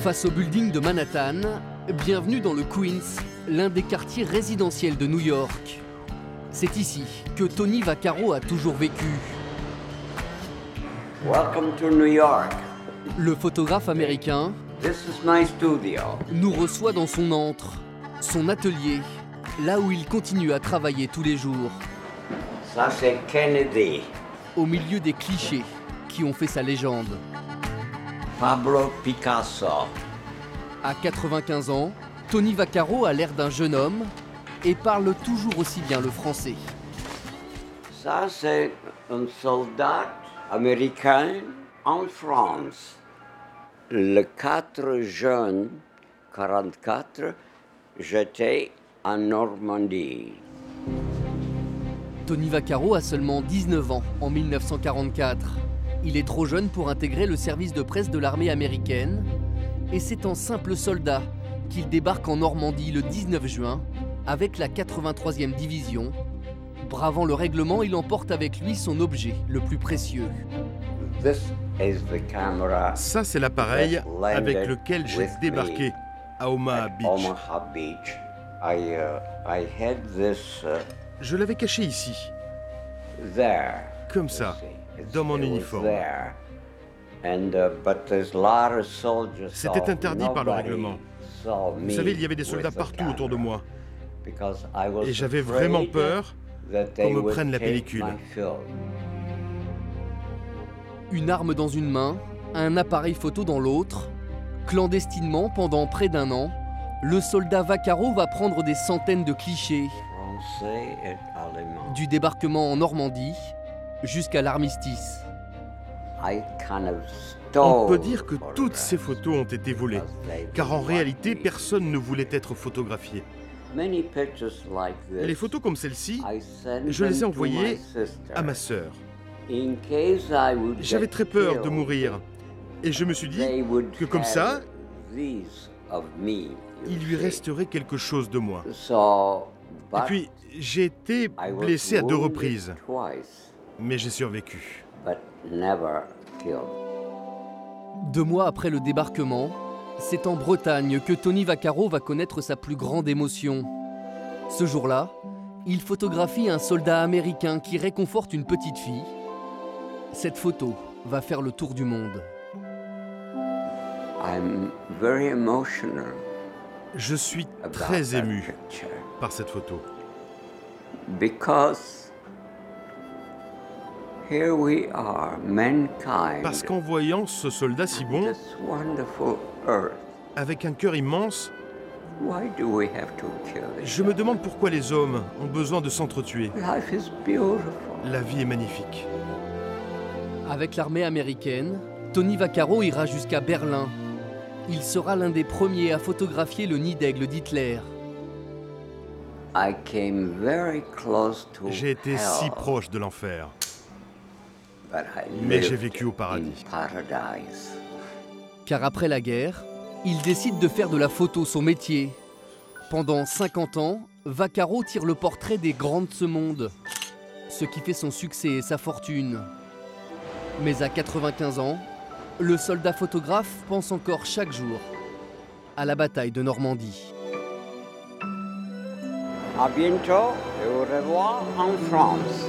Face au building de Manhattan, bienvenue dans le Queens, l'un des quartiers résidentiels de New York. C'est ici que Tony Vaccaro a toujours vécu. Welcome to New York. Le photographe américain This is my studio. nous reçoit dans son antre, son atelier, là où il continue à travailler tous les jours, Ça c'est Kennedy. au milieu des clichés qui ont fait sa légende. Pablo Picasso. À 95 ans, Tony Vaccaro a l'air d'un jeune homme et parle toujours aussi bien le français. Ça c'est un soldat américain en France. Le 4 juin 44, j'étais en Normandie. Tony Vaccaro a seulement 19 ans en 1944. Il est trop jeune pour intégrer le service de presse de l'armée américaine et c'est en simple soldat qu'il débarque en Normandie le 19 juin avec la 83e division. Bravant le règlement, il emporte avec lui son objet le plus précieux. This is the camera Ça, c'est l'appareil that avec landed lequel j'ai with débarqué à Omaha at Beach. Omaha Beach. I had this Je l'avais caché ici, there. comme ça, dans mon uniforme. C'était interdit par le règlement. Vous savez, il y avait des soldats partout autour de moi. Et j'avais vraiment peur qu'on me prenne la pellicule. Une arme dans une main, un appareil photo dans l'autre. Clandestinement, pendant près d'un an, le soldat Vaccaro va prendre des centaines de clichés, du débarquement en Normandie jusqu'à l'armistice. On peut dire que toutes ces photos ont été volées, car en réalité, personne ne voulait être photographié. Et les photos comme celle-ci, je les ai envoyées à ma sœur. J'avais très peur de mourir, et je me suis dit que comme ça, il lui resterait quelque chose de moi. Et puis, j'ai été blessé à 2 reprises, mais j'ai survécu. 2 mois après le débarquement, c'est en Bretagne que Tony Vaccaro va connaître sa plus grande émotion. Ce jour-là, il photographie un soldat américain qui réconforte une petite fille. Cette photo va faire le tour du monde. Je suis très ému par cette photo. Parce qu'en voyant ce soldat si bon, avec un cœur immense, je me demande pourquoi les hommes ont besoin de s'entretuer. La vie est magnifique. Avec l'armée américaine, Tony Vaccaro ira jusqu'à Berlin. Il sera l'un des premiers à photographier le nid d'aigle d'Hitler. J'ai été si proche de l'enfer, mais j'ai vécu au paradis. Car après la guerre, il décide de faire de la photo son métier. Pendant 50 ans, Vaccaro tire le portrait des grands de ce monde, ce qui fait son succès et sa fortune. Mais à 95 ans, le soldat photographe pense encore chaque jour à la bataille de Normandie. À bientôt et au revoir en France.